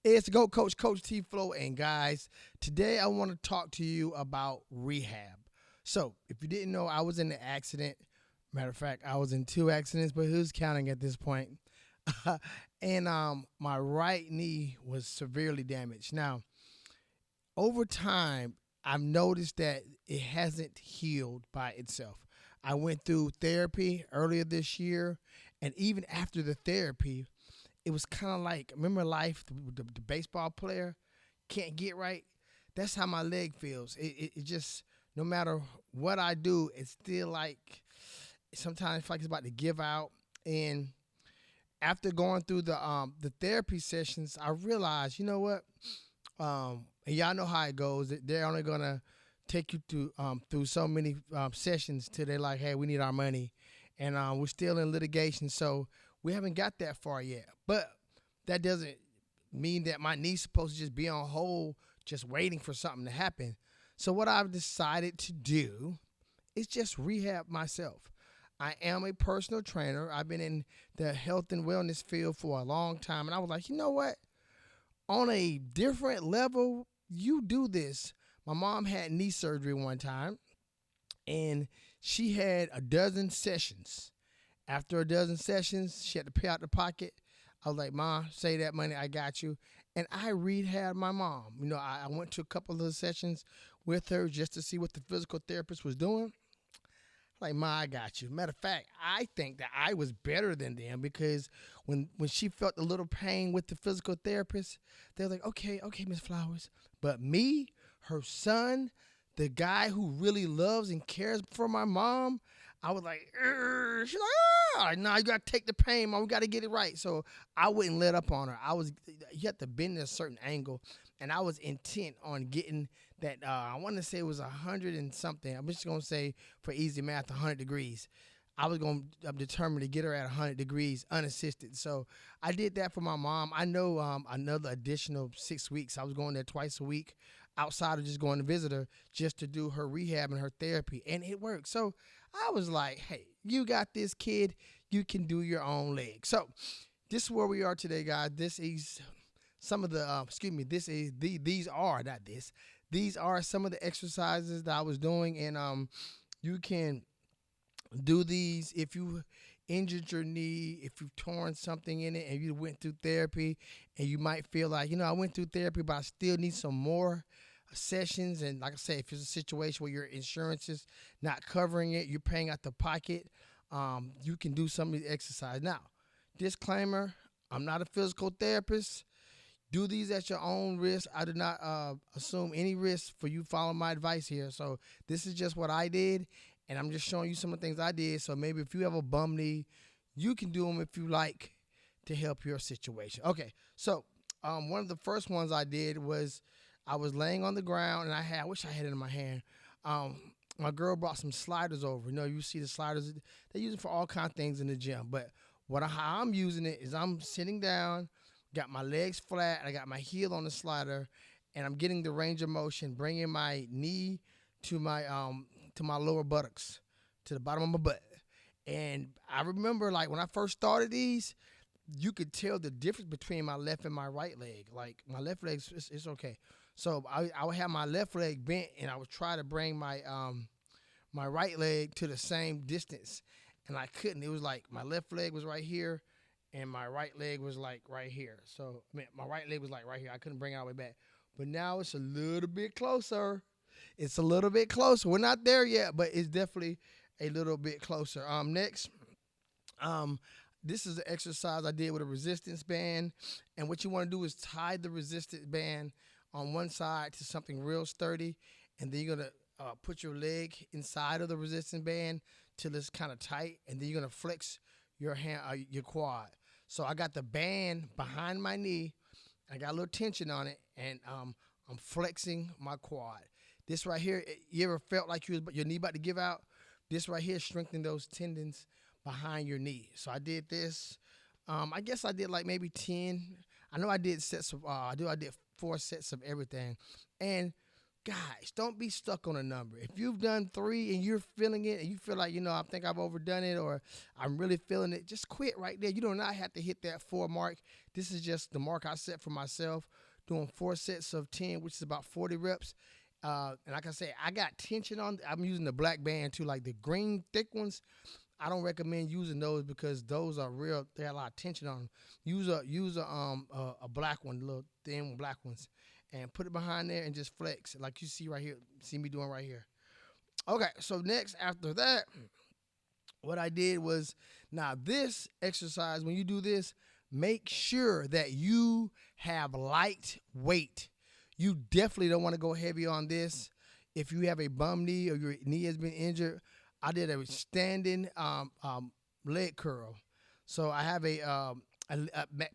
It's Go Coach, Coach T Flow. And guys, today I want to talk to you about rehab. So, if you didn't know, I was in an accident. Matter of fact, I was in two accidents, but who's counting at this point? And my right knee was severely damaged. Now, over time, I've noticed that it hasn't healed by itself. I went through therapy earlier this year, and even after the therapy, it was kind of like, remember life, the baseball player can't get right. That's how my leg feels. It just, no matter what I do, it's still like sometimes it's like it's about to give out. And after going through the therapy sessions, I realized, you know what? And y'all know how it goes. They're only gonna take you through so many sessions till they're like, hey, we need our money, and we're still in litigation, so we haven't got that far yet. But that doesn't mean that my knee's supposed to just be on hold, just waiting for something to happen. So what I've decided to do is just rehab myself. I am a personal trainer. I've been in the health and wellness field for a long time, and I was like, you know what? On a different level, you do this. My mom had knee surgery one time, and she had a dozen sessions. After a dozen sessions, she had to pay out the pocket. I was like, "Ma, say that money, I got you." And I rehabbed my mom. I went to a couple of the sessions with her just to see what the physical therapist was doing. Like, Ma, I got you. Matter of fact, I think that I was better than them because when she felt a little pain with the physical therapist, they're like, okay, Miss Flowers. But me, her son, the guy who really loves and cares for my mom, I was like, "Urgh." She's like, no, you gotta take the pain, mom. We gotta get it right. So I wouldn't let up on her. You have to bend in a certain angle, and I was intent on getting that. I want to say it was 100 and something. I'm just gonna say for easy math, 100 degrees. I'm determined to get her at 100 degrees unassisted. So I did that for my mom. I know another additional 6 weeks. I was going there twice a week outside of just going to visit her just to do her rehab and her therapy. And it worked. So I was like, hey, you got this, kid. You can do your own leg. So this is where we are today, guys. This is some of the, this is these are, not this, these are some of the exercises that I was doing. And you can do these if you injured your knee, if you've torn something in it and you went through therapy and you might feel like, I went through therapy, but I still need some more sessions. And like I say, if it's a situation where your insurance is not covering it, you're paying out the pocket, you can do some of the exercise. Now, disclaimer, I'm not a physical therapist. Do these at your own risk. I do not assume any risk for you following my advice here. So this is just what I did, and I'm just showing you some of the things I did. So maybe if you have a bum knee, you can do them if you like to help your situation. Okay, so one of the first ones I did was I was laying on the ground, and I wish I had it in my hand. My girl brought some sliders over. You see the sliders. They use it for all kinds of things in the gym. But how I'm using it is I'm sitting down, got my legs flat, I got my heel on the slider, and I'm getting the range of motion, bringing my knee to my lower buttocks, to the bottom of my butt. And I remember, like, when I first started these, you could tell the difference between my left and my right leg. Like, my left leg, it's okay. So I would have my left leg bent, and I would try to bring my right leg to the same distance, and I couldn't. It was like my left leg was right here, and my right leg was like right here. So my right leg was like right here. I couldn't bring it all the way back. But now it's a little bit closer. It's a little bit closer. We're not there yet, but it's definitely a little bit closer. Next, um, this is an exercise I did with a resistance band, and what you want to do is tie the resistance band on one side to something real sturdy, and then you're gonna put your leg inside of the resistance band till it's kind of tight, and then you're gonna flex your quad. So I got the band behind my knee, I got a little tension on it, and I'm flexing my quad. This right here, you ever felt like your knee about to give out? This right here strengthened those tendons behind your knee. So I did this. I guess I did like maybe 10. I know I did sets of. I did 4 sets of everything, and guys, don't be stuck on a number. If you've done 3 and you're feeling it and you feel like, I think I've overdone it or I'm really feeling it, just quit right there. You do not have to hit that 4 mark. This is just the mark I set for myself, doing 4 sets of 10, which is about 40 reps. And like I say, I got tension on. I'm using the black band too, like the green thick ones. I don't recommend using those because those are real. They got a lot of tension on them. Use a black one, little thin black ones, and put it behind there and just flex like you see right here. See me doing right here. Okay, so next after that, what I did was now this exercise. When you do this, make sure that you have light weight. You definitely don't want to go heavy on this. If you have a bum knee or your knee has been injured, I did a standing leg curl. So I have a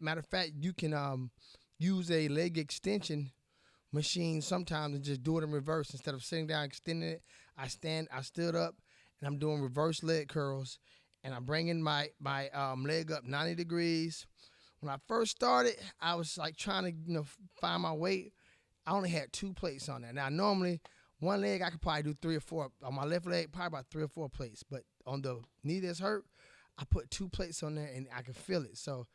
matter of fact, you can use a leg extension machine sometimes and just do it in reverse instead of sitting down extending it. I stood up and I'm doing reverse leg curls and I'm bringing my leg up 90 degrees. When I first started, I was like trying to find my weight. I only had 2 plates on there. Now normally one leg I could probably do 3 or 4. On my left leg, probably about 3 or 4 plates. But on the knee that's hurt, I put 2 plates on there and I could feel it. So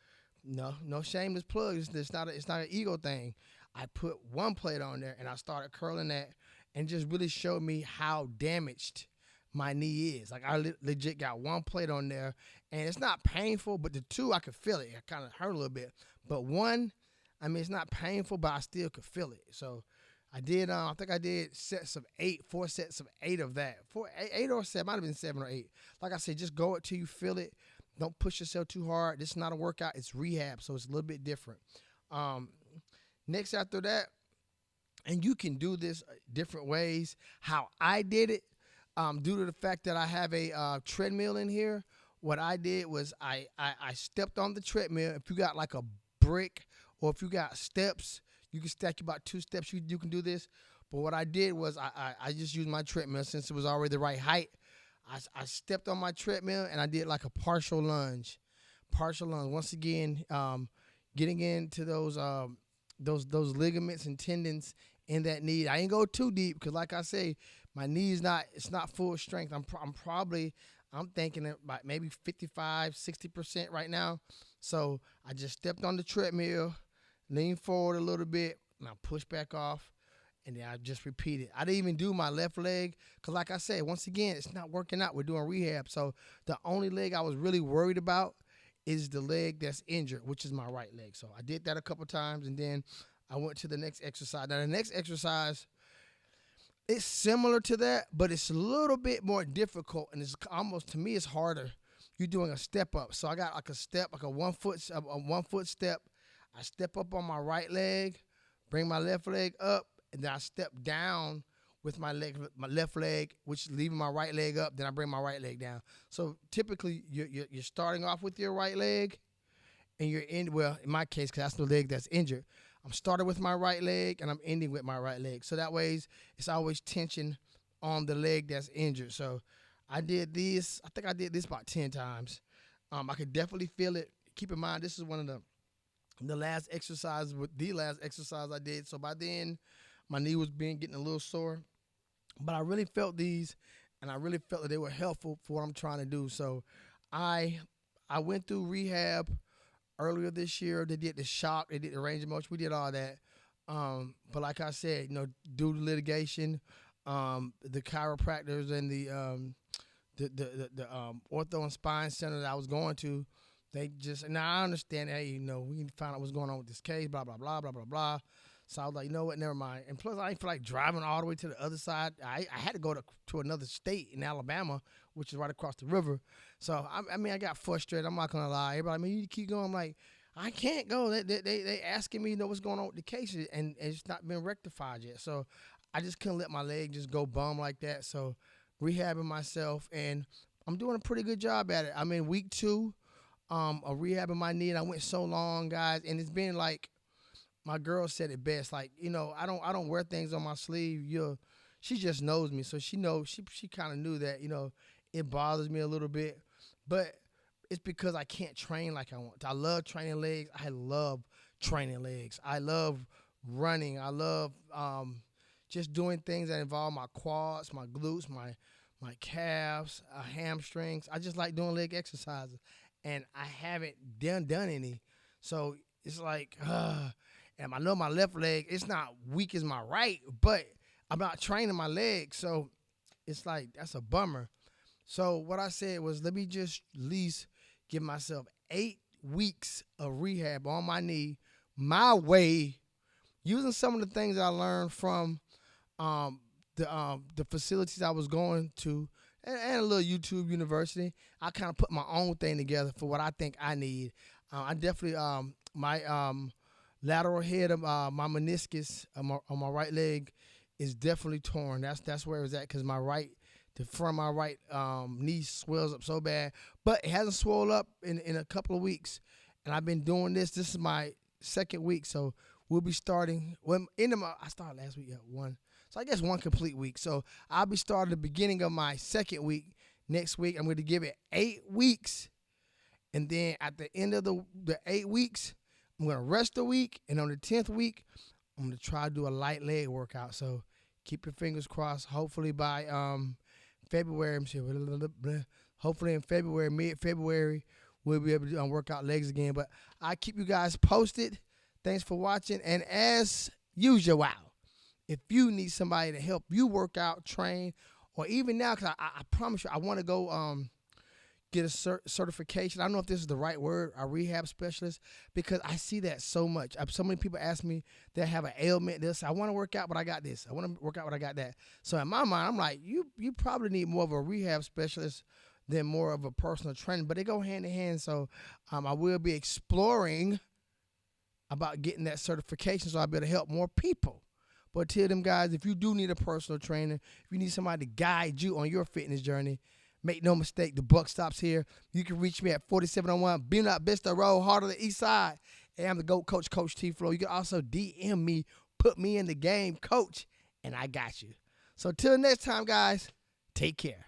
no shameless plug. It's not an ego thing. I put 1 plate on there and I started curling that and just really showed me how damaged my knee is. Like I legit got 1 plate on there and it's not painful, but the 2 I could feel it. It kind of hurt a little bit. But 1, I mean, it's not painful, but I still could feel it. So I did. I think I did sets of 8, 4 sets of 8 of that. 8 or 7, might have been 7 or 8. Like I said, just go it till you feel it. Don't push yourself too hard. This is not a workout; it's rehab, so it's a little bit different. Next after that, and you can do this different ways. How I did it, due to the fact that I have a treadmill in here, what I did was I stepped on the treadmill. If you got like a brick or if you got steps, you can stack about 2 steps. You can do this. But what I did was I just used my treadmill since it was already the right height. I stepped on my treadmill and I did like a partial lunge. Partial lunge. Once again, getting into those ligaments and tendons in that knee. I ain't go too deep because, like I say, my knee is not full strength. I'm thinking about maybe 55, 60% right now. So I just stepped on the treadmill, leaned forward a little bit, and I pushed back off, and then I just repeated. I didn't even do my left leg because, like I said, once again, it's not working out. We're doing rehab. So the only leg I was really worried about is the leg that's injured, which is my right leg. So I did that a couple times, and then I went to the next exercise. Now, the next exercise, it's similar to that, but it's a little bit more difficult, and it's almost, to me, it's harder. You're doing a step up. So I got like a step, like a 1 foot step. I step up on my right leg, bring my left leg up, and then I step down with my left leg, which is leaving my right leg up. Then I bring my right leg down. So typically, you're starting off with your right leg, and you're in. Well, in my case, because that's the leg that's injured, I'm starting with my right leg, and I'm ending with my right leg. So that way, it's always tension on the leg that's injured. So I did this. I think I did this about 10 times. I could definitely feel it. Keep in mind, this is one of the last exercise I did. So by then, my knee was getting a little sore. But I really felt these, and I really felt that they were helpful for what I'm trying to do. So I went through rehab earlier this year. They did the shock, they did the range of motion, we did all that. But like I said, due to litigation, the chiropractors and the ortho and spine center that I was going to, they just, now I understand, hey, we need to find out what's going on with this case, blah, blah, blah, blah, blah, blah. So I was like, you know what, never mind. And plus, I didn't feel like driving all the way to the other side. I had to go to another state in Alabama, which is right across the river. So, I mean, I got frustrated. I'm not going to lie. Everybody, you keep going. I'm like, I can't go. They asking me, what's going on with the case, and it's not been rectified yet. So I just couldn't let my leg just go bum like that. So rehabbing myself, and I'm doing a pretty good job at it. I'm in week 2 of rehabbing my knee, and I went so long, guys, and it's been like, my girl said it best. Like, I don't wear things on my sleeve. She just knows me, so she kind of knew that, it bothers me a little bit, but it's because I can't train like I want. I love training legs. I love training legs. I love running. I love just doing things that involve my quads, my glutes, my calves, hamstrings. I just like doing leg exercises, and I haven't done any. So it's like, and I know my left leg, it's not weak as my right, but I'm not training my leg, so it's like that's a bummer. So what I said was, let me just at least give myself 8 weeks of rehab on my knee, my way, using some of the things I learned from um, the facilities I was going to, and a little YouTube university. I kind of put my own thing together for what I think I need. I definitely my lateral head of my meniscus on my right leg is definitely torn. That's where it's at because the front of my right knee swells up so bad, but it hasn't swelled up in a couple of weeks. And I've been doing this. This is my second week, so we'll be starting. Well, I started last week at one, so I guess one complete week. So I'll be starting the beginning of my second week next week. I'm going to give it 8 weeks, and then at the end of the 8 weeks, I'm going to rest a week, and on the 10th week, I'm going to try to do a light leg workout. So keep your fingers crossed. Hopefully by February, hopefully in February, mid-February, we'll be able to work out legs again. But I keep you guys posted. Thanks for watching. And as usual, if you need somebody to help you work out, train, or even now, because I promise you, I want to go get a certification. I don't know if this is the right word, a rehab specialist, because I see that so much. So many people ask me that have an ailment. They'll say, I want to work out, but I got this. I want to work out, but I got that. So in my mind, I'm like, you probably need more of a rehab specialist than more of a personal trainer, but they go hand in hand. So I will be exploring about getting that certification so I'll be able to help more people. But tell them guys, if you do need a personal trainer, if you need somebody to guide you on your fitness journey, make no mistake, the buck stops here. You can reach me at 4701 Beanut Vista Road, heart of the East Side. And I'm the GOAT Coach, Coach T Flow. You can also DM me, put me in the game, coach, and I got you. So till next time, guys, take care.